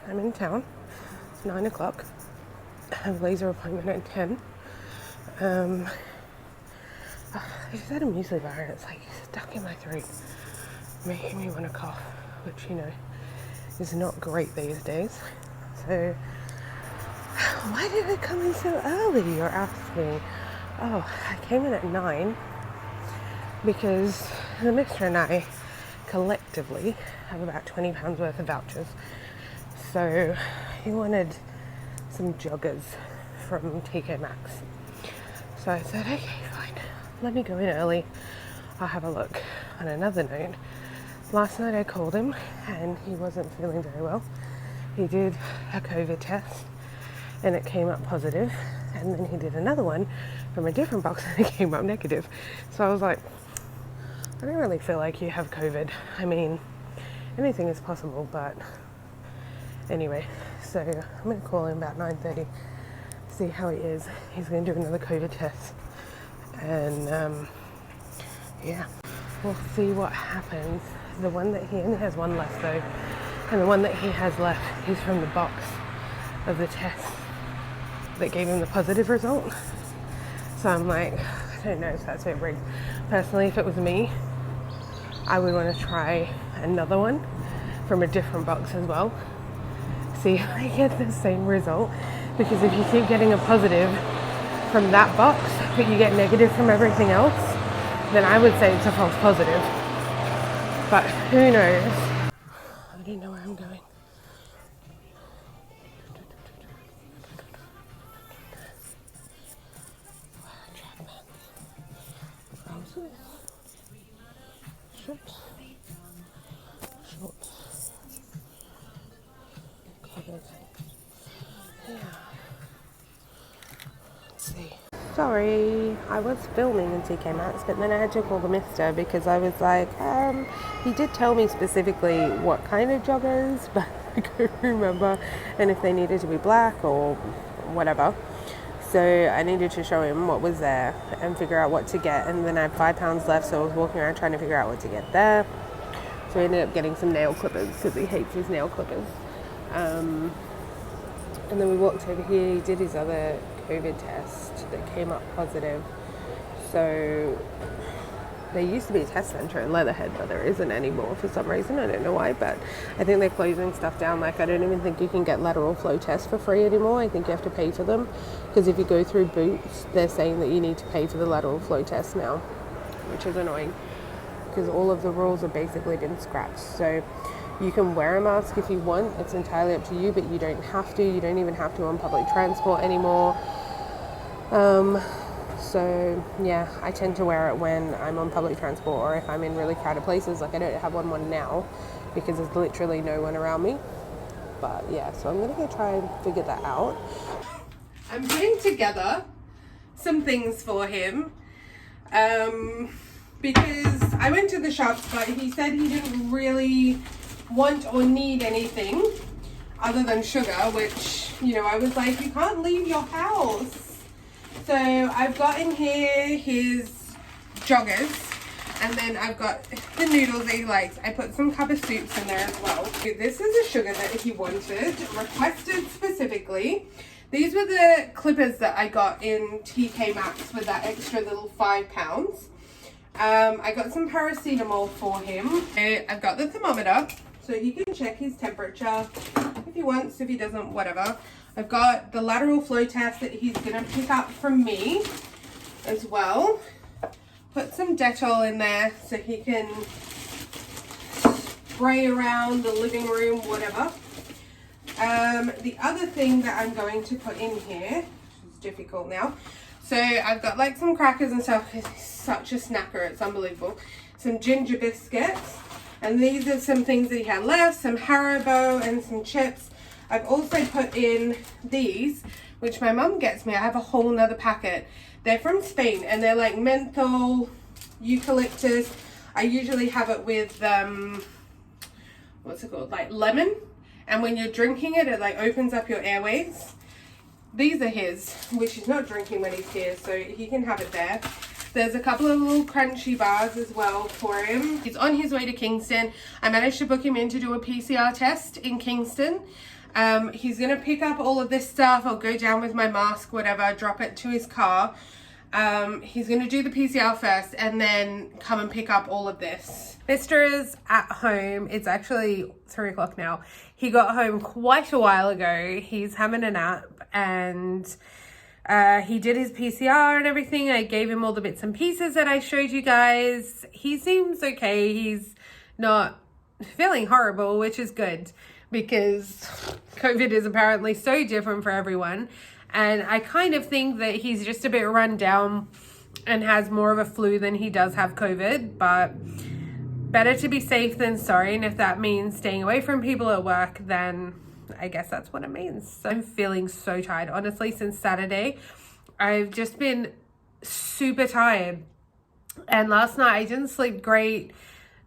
I'm in town. It's 9 o'clock. I have a laser appointment at 10. I just had a muesli bar and it's like stuck in my throat, making me want to cough, which, you know, is not great these days. So, why did I come in so early, you're asking? Oh, I came in at 9 because the mister and I collectively have about £20 worth of vouchers. So he wanted some joggers from TK Maxx. So I said, okay, fine, let me go in early. I'll have a look. On another note, last night I called him and he wasn't feeling very well. He did a COVID test and it came up positive, and then he did another one from a different box and it came up negative. So I was like, I don't really feel like you have COVID. I mean, anything is possible, but anyway, so I'm going to call him about 9:30, see how he is. He's going to do another COVID test, and yeah, we'll see what happens. The one that he only has one left though, and the one that he has left is from the box of the test that gave him the positive result. So I'm like, I don't know if that's a bit rigged. Personally, if it was me, I would want to try another one from a different box as well. See if I get the same result. Because if you keep getting a positive from that box, but you get negative from everything else, then I would say it's a false positive. But who knows? I don't know where I'm going. Shorts. Yeah. Let's see. Sorry, I was filming in TK Maxx, but then I had to call the mister because I was like, he did tell me specifically what kind of joggers, but I couldn't remember, and if they needed to be black or whatever. So I needed to show him what was there and figure out what to get, and then I had £5 left, so I was walking around trying to figure out what to get there. So I ended up getting some nail clippers because he hates his nail clippers. And then we walked over here, he did his other COVID test that came up positive. So there used to be a test centre in Leatherhead, but there isn't anymore for some reason. I don't know why, but I think they're closing stuff down. Like, I don't even think you can get lateral flow tests for free anymore. I think you have to pay for them, because if you go through Boots, they're saying that you need to pay for the lateral flow test now, which is annoying because all of the rules have basically been scrapped. So you can wear a mask if you want, it's entirely up to you, but you don't have to. You don't even have to on public transport anymore. So yeah, I tend to wear it when I'm on public transport or if I'm in really crowded places. Like, I don't have one now because there's literally no one around me. But yeah, so I'm gonna go try and figure that out. I'm putting together some things for him because I went to the shops, but he said he didn't really want or need anything other than sugar, which, you know, I was like, you can't leave your house. So I've got in here his joggers, and then I've got the noodles that he likes. I put some cup of soups in there as well. This is the sugar that he wanted, requested specifically. These were the clippers that I got in TK Maxx with that extra little £5. I got some paracetamol for him. I've got the thermometer, so he can check his temperature if he wants, if he doesn't, whatever. I've got the lateral flow test that he's going to pick up from me as well. Put some Dettol in there so he can spray around the living room, whatever. The other thing that I'm going to put in here, which is difficult now. So I've got like some crackers and stuff because he's such a snacker, it's unbelievable. Some ginger biscuits. And these are some things that he had left, some Haribo and some chips. I've also put in these, which my mum gets me. I have a whole nother packet. They're from Spain and they're like menthol, eucalyptus. I usually have it with, what's it called? Like lemon. And when you're drinking it, it like opens up your airways. These are his, which he's not drinking when he's here, so he can have it there. There's a couple of little crunchy bars as well for him. He's on his way to Kingston. I managed to book him in to do a PCR test in Kingston. He's gonna pick up all of this stuff. I'll go down with my mask, whatever, drop it to his car. He's gonna do the PCR first and then come and pick up all of this. Mister is at home. It's actually 3 o'clock now. He got home quite a while ago. He's having a nap and he did his PCR and everything. I gave him all the bits and pieces that I showed you guys. He seems okay. He's not feeling horrible, which is good because COVID is apparently so different for everyone. And I kind of think that he's just a bit run down and has more of a flu than he does have COVID, but better to be safe than sorry. And if that means staying away from people at work, then I guess that's what it means. I'm feeling so tired. Honestly, since Saturday, I've just been super tired. And last night I didn't sleep great.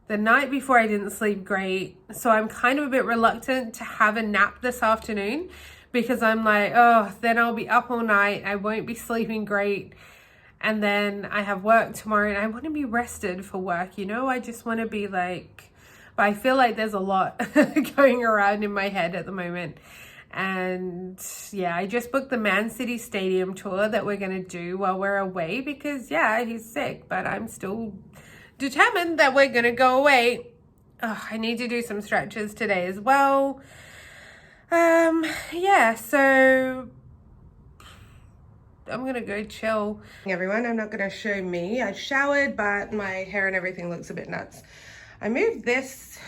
The night before I didn't sleep great. So I'm kind of a bit reluctant to have a nap this afternoon because I'm like, oh, then I'll be up all night. I won't be sleeping great. And then I have work tomorrow and I want to be rested for work. You know, I just want to be like, but I feel like there's a lot going around in my head at the moment. And yeah, I just booked the Man City Stadium tour that we're going to do while we're away because yeah, he's sick, but I'm still determined that we're going to go away. Oh, I need to do some stretches today as well. Yeah, so I'm gonna go chill. Everyone, I'm not gonna show me. I showered, but my hair and everything looks a bit nuts. I moved this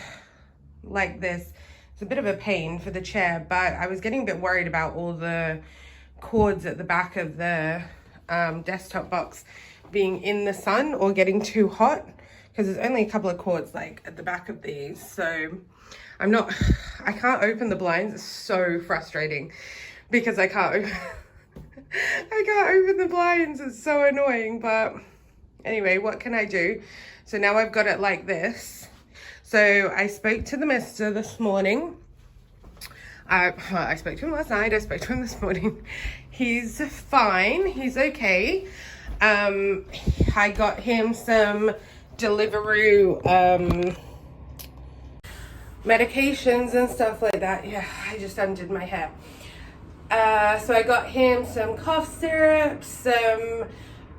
like this. It's a bit of a pain for the chair, but I was getting a bit worried about all the cords at the back of the desktop box being in the sun or getting too hot because there's only a couple of cords like at the back of these. So I can't open the blinds. It's so frustrating because I can't open the blinds. It's so annoying, but anyway, what can I do? So now I've got it like this. So I spoke to the mister this morning. I spoke to him last night. I spoke to him this morning. He's fine. He's okay. I got him some Deliveroo medications and stuff like that. Yeah, I just undid my hair. So I got him some cough syrup, some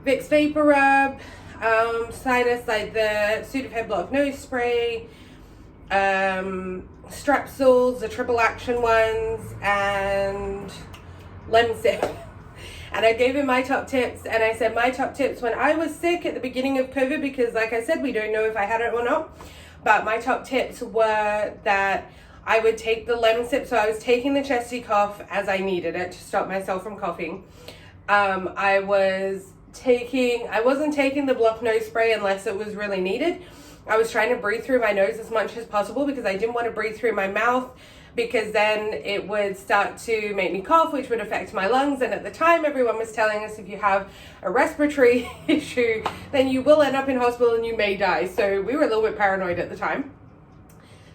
Vicks Vapor Rub, sinus, like the Sudafed Block nose spray, Strepsils, the triple action ones, and Lemsip. And I gave him my top tips, and I said my top tips when I was sick at the beginning of COVID, because like I said, we don't know if I had it or not. But my top tips were that I would take the Lemsip, so I was taking the chesty cough as I needed it to stop myself from coughing. I wasn't taking the block nose spray unless it was really needed. I was trying to breathe through my nose as much as possible because I didn't want to breathe through my mouth because then it would start to make me cough, which would affect my lungs. And at the time, everyone was telling us if you have a respiratory issue, then you will end up in hospital and you may die. So we were a little bit paranoid at the time.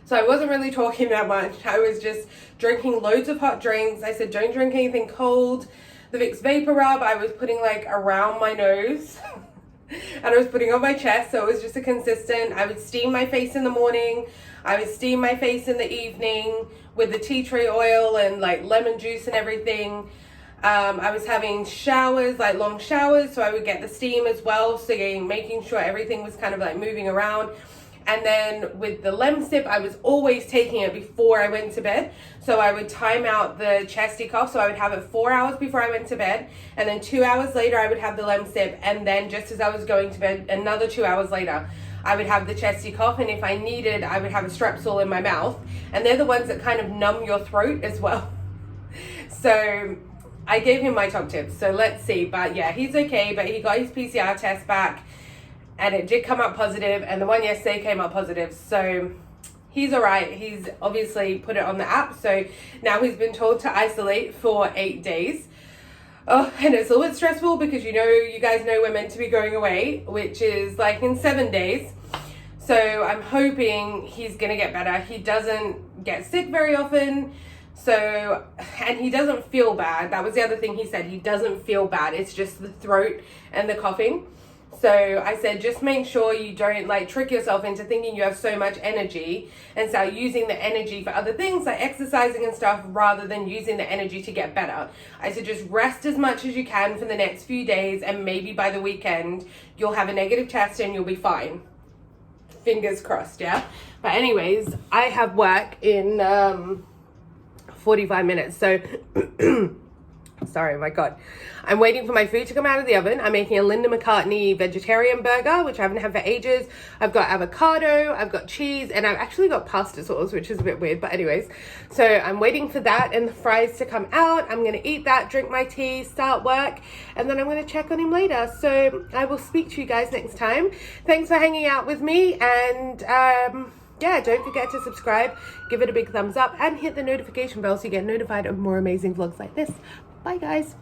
So I wasn't really talking that much. I was just drinking loads of hot drinks. I said, don't drink anything cold. The Vicks Vapor Rub, I was putting like around my nose and I was putting on my chest. So it was just a consistent, I would steam my face in the morning. I would steam my face in the evening with the tea tree oil and like lemon juice and everything. I was having showers, like long showers, so I would get the steam as well. So making sure everything was kind of like moving around. And then with the Lemsip, I was always taking it before I went to bed. So I would time out the chesty cough. So I would have it 4 hours before I went to bed. And then 2 hours later, I would have the Lemsip. And then just as I was going to bed, another 2 hours later, I would have the chesty cough. And if I needed, I would have a Strepsil in my mouth. And they're the ones that kind of numb your throat as well. So I gave him my top tips. So let's see. But yeah, he's okay. But he got his PCR test back. And it did come up positive, and the one yesterday came up positive. So he's all right. He's obviously put it on the app. So now he's been told to isolate for 8 days. Oh, and it's a little bit stressful because you guys know we're meant to be going away, which is like in 7 days. So I'm hoping he's going to get better. He doesn't get sick very often. So, and he doesn't feel bad. That was the other thing he said. He doesn't feel bad. It's just the throat and the coughing. So I said, just make sure you don't like trick yourself into thinking you have so much energy and start using the energy for other things like exercising and stuff rather than using the energy to get better. I said, just rest as much as you can for the next few days, and maybe by the weekend you'll have a negative test and you'll be fine. Fingers crossed, yeah? But anyways, I have work in 45 minutes. So sorry, my God. I'm waiting for my food to come out of the oven. I'm making a Linda McCartney vegetarian burger, which I haven't had for ages. I've got avocado, I've got cheese, and I've actually got pasta sauce, which is a bit weird, but anyways. So I'm waiting for that and the fries to come out. I'm going to eat that, drink my tea, start work, and then I'm going to check on him later. So I will speak to you guys next time. Thanks for hanging out with me, and yeah, don't forget to subscribe, give it a big thumbs up, and hit the notification bell so you get notified of more amazing vlogs like this. Bye, guys.